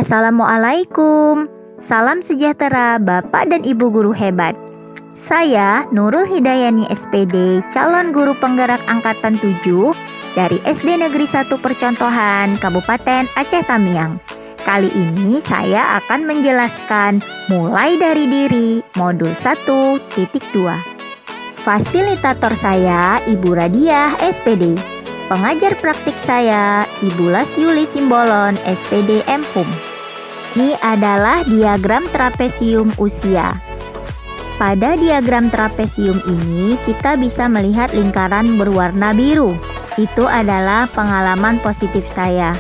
Assalamualaikum. Salam sejahtera Bapak dan Ibu guru hebat. Saya Nurul Hidayani SPD, calon guru penggerak angkatan 7 dari SD Negeri 1 Percontohan, Kabupaten Aceh Tamiang. Kali ini saya akan menjelaskan mulai dari diri modul 1.2. Fasilitator saya Ibu Radiah SPD. Pengajar praktik saya Ibu Lasyuli Simbolon SPD MHUM. Ini adalah diagram trapesium usia. Pada diagram trapesium ini kita bisa melihat lingkaran berwarna biru. Itu adalah pengalaman positif saya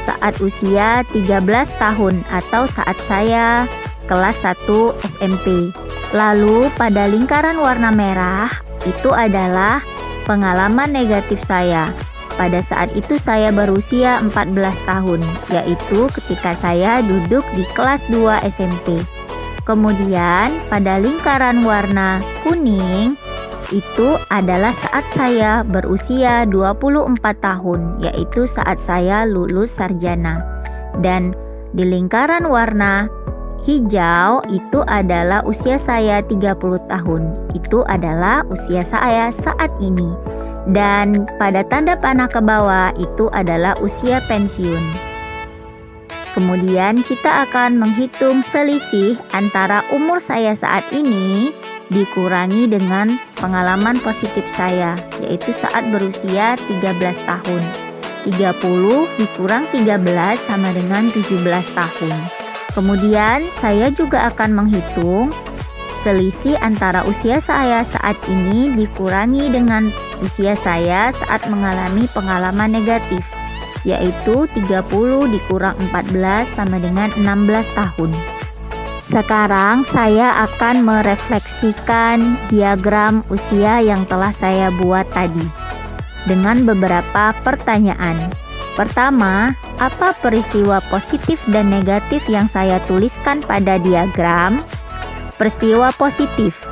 saat usia 13 tahun atau saat saya kelas 1 SMP. Lalu pada lingkaran warna merah itu adalah pengalaman negatif saya. Pada saat itu saya berusia 14 tahun, yaitu ketika saya duduk di kelas 2 SMP. Kemudian pada lingkaran warna kuning itu adalah saat saya berusia 24 tahun, yaitu saat saya lulus sarjana. Dan di lingkaran warna hijau itu adalah usia saya 30 tahun. Itu adalah usia saya saat ini. Dan pada tanda panah ke bawah itu adalah usia pensiun. Kemudian kita akan menghitung selisih antara umur saya saat ini dikurangi dengan pengalaman positif saya, yaitu saat berusia 13 tahun. 30 dikurang 13 sama dengan 17 tahun. Kemudian saya juga akan menghitung selisih antara usia saya saat ini dikurangi dengan usia saya saat mengalami pengalaman negatif, yaitu 30 dikurang 14 sama dengan 16 tahun. Sekarang saya akan merefleksikan diagram usia yang telah saya buat tadi dengan beberapa pertanyaan. Pertama, apa peristiwa positif dan negatif yang saya tuliskan pada diagram? Peristiwa positif.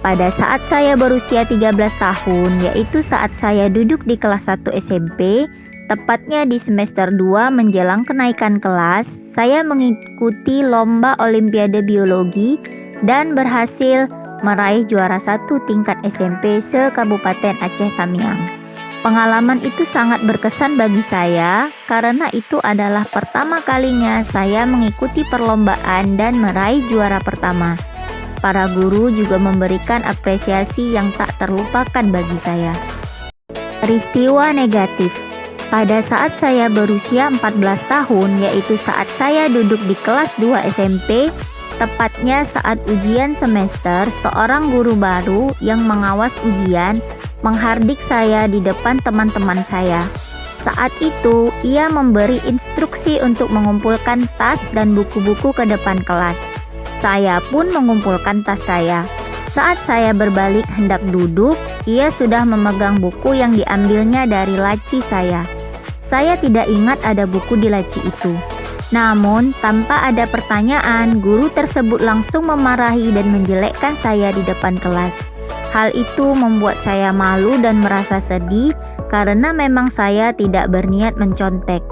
Pada saat saya berusia 13 tahun, yaitu saat saya duduk di kelas 1 SMP, tepatnya di semester 2 menjelang kenaikan kelas, saya mengikuti lomba Olimpiade Biologi dan berhasil meraih juara 1 tingkat SMP se-Kabupaten Aceh Tamiang. Pengalaman itu sangat berkesan bagi saya karena itu adalah pertama kalinya saya mengikuti perlombaan dan meraih juara pertama. Para guru juga memberikan apresiasi yang tak terlupakan bagi saya. Peristiwa negatif. Pada saat saya berusia 14 tahun, yaitu saat saya duduk di kelas 2 SMP, tepatnya saat ujian semester, seorang guru baru yang mengawas ujian menghardik saya di depan teman-teman saya. Saat itu, ia memberi instruksi untuk mengumpulkan tas dan buku-buku ke depan kelas. Saya pun mengumpulkan tas saya. Saat saya berbalik hendak duduk, ia sudah memegang buku yang diambilnya dari laci saya. Saya tidak ingat ada buku di laci itu. Namun, tanpa ada pertanyaan, guru tersebut langsung memarahi dan menjelekkan saya di depan kelas. Hal itu membuat saya malu dan merasa sedih karena memang saya tidak berniat mencontek.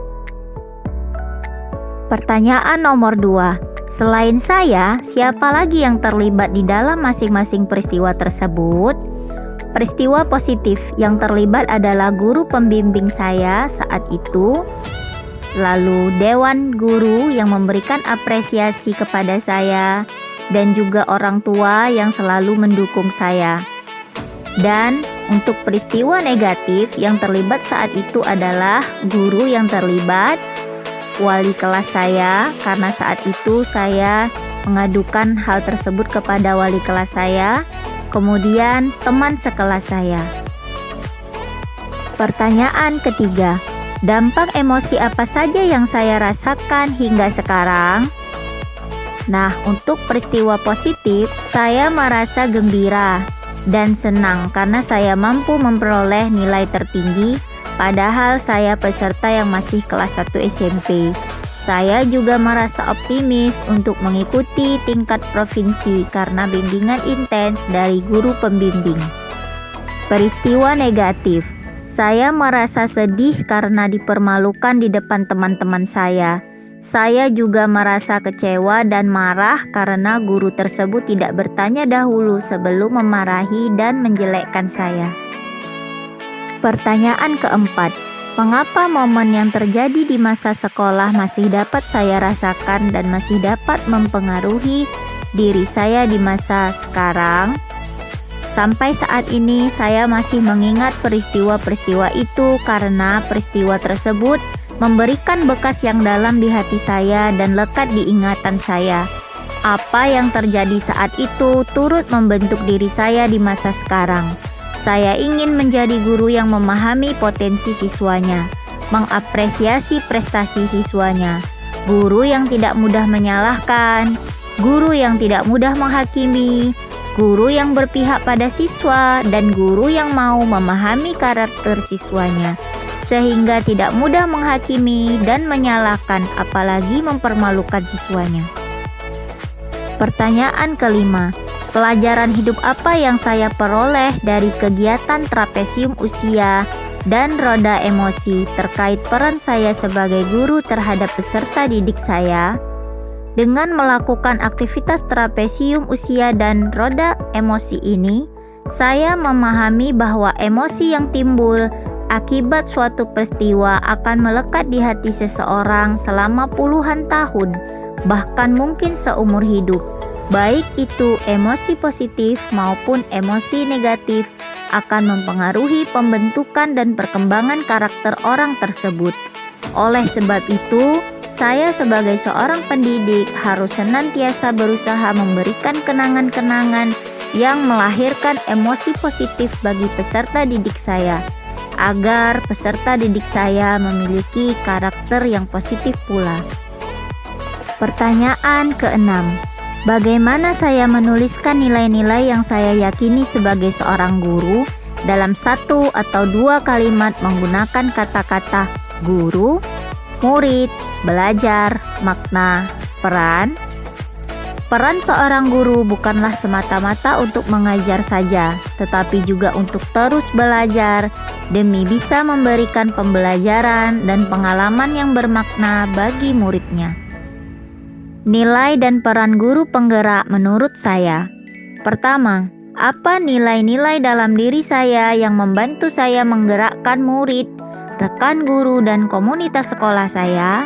Pertanyaan nomor 2. Selain saya, siapa lagi yang terlibat di dalam masing-masing peristiwa tersebut? Peristiwa positif yang terlibat adalah guru pembimbing saya saat itu, lalu dewan guru yang memberikan apresiasi kepada saya, dan juga orang tua yang selalu mendukung saya. Dan untuk peristiwa negatif yang terlibat saat itu adalah guru yang terlibat, wali kelas saya, karena saat itu saya mengadukan hal tersebut kepada wali kelas saya, kemudian teman sekelas saya. Pertanyaan ketiga, dampak emosi apa saja yang saya rasakan hingga sekarang? Nah, untuk peristiwa positif, saya merasa gembira dan senang karena saya mampu memperoleh nilai tertinggi. Padahal saya peserta yang masih kelas 1 SMP. Saya juga merasa optimis untuk mengikuti tingkat provinsi karena bimbingan intens dari guru pembimbing. Peristiwa negatif. Saya merasa sedih karena dipermalukan di depan teman-teman saya. Saya juga merasa kecewa dan marah karena guru tersebut tidak bertanya dahulu sebelum memarahi dan menjelekkan saya. Pertanyaan keempat, mengapa momen yang terjadi di masa sekolah masih dapat saya rasakan dan masih dapat mempengaruhi diri saya di masa sekarang? Sampai saat ini saya masih mengingat peristiwa-peristiwa itu karena peristiwa tersebut memberikan bekas yang dalam di hati saya dan lekat di ingatan saya. Apa yang terjadi saat itu turut membentuk diri saya di masa sekarang. Saya ingin menjadi guru yang memahami potensi siswanya, mengapresiasi prestasi siswanya, guru yang tidak mudah menyalahkan, guru yang tidak mudah menghakimi, guru yang berpihak pada siswa, dan guru yang mau memahami karakter siswanya, sehingga tidak mudah menghakimi dan menyalahkan, apalagi mempermalukan siswanya. Pertanyaan kelima, pelajaran hidup apa yang saya peroleh dari kegiatan trapesium usia dan roda emosi terkait peran saya sebagai guru terhadap peserta didik saya? Dengan melakukan aktivitas trapesium usia dan roda emosi ini, saya memahami bahwa emosi yang timbul akibat suatu peristiwa akan melekat di hati seseorang selama puluhan tahun, bahkan mungkin seumur hidup. Baik itu emosi positif maupun emosi negatif akan mempengaruhi pembentukan dan perkembangan karakter orang tersebut. Oleh sebab itu, saya sebagai seorang pendidik harus senantiasa berusaha memberikan kenangan-kenangan yang melahirkan emosi positif bagi peserta didik saya, agar peserta didik saya memiliki karakter yang positif pula. Pertanyaan keenam, bagaimana saya menuliskan nilai-nilai yang saya yakini sebagai seorang guru dalam satu atau dua kalimat menggunakan kata-kata guru, murid, belajar, makna, peran? Peran seorang guru bukanlah semata-mata untuk mengajar saja, tetapi juga untuk terus belajar demi bisa memberikan pembelajaran dan pengalaman yang bermakna bagi muridnya. Nilai dan peran guru penggerak menurut saya. Pertama, apa nilai-nilai dalam diri saya yang membantu saya menggerakkan murid, rekan guru, dan komunitas sekolah saya?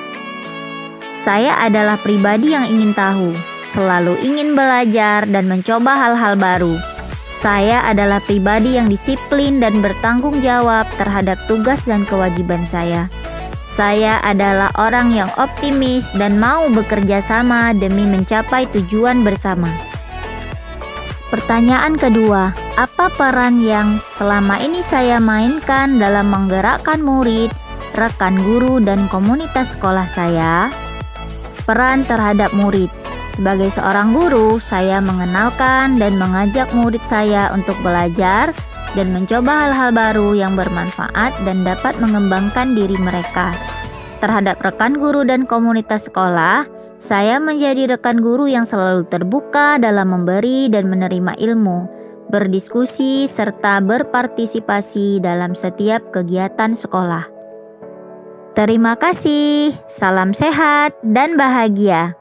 Saya adalah pribadi yang ingin tahu, selalu ingin belajar dan mencoba hal-hal baru. Saya adalah pribadi yang disiplin dan bertanggung jawab terhadap tugas dan kewajiban saya. Saya adalah orang yang optimis dan mau bekerja sama demi mencapai tujuan bersama. Pertanyaan kedua, apa peran yang selama ini saya mainkan dalam menggerakkan murid, rekan guru, dan komunitas sekolah saya? Peran terhadap murid. Sebagai seorang guru, saya mengenalkan dan mengajak murid saya untuk belajar dan mencoba hal-hal baru yang bermanfaat dan dapat mengembangkan diri mereka. Terhadap rekan guru dan komunitas sekolah, saya menjadi rekan guru yang selalu terbuka dalam memberi dan menerima ilmu, berdiskusi, serta berpartisipasi dalam setiap kegiatan sekolah. Terima kasih, salam sehat dan bahagia.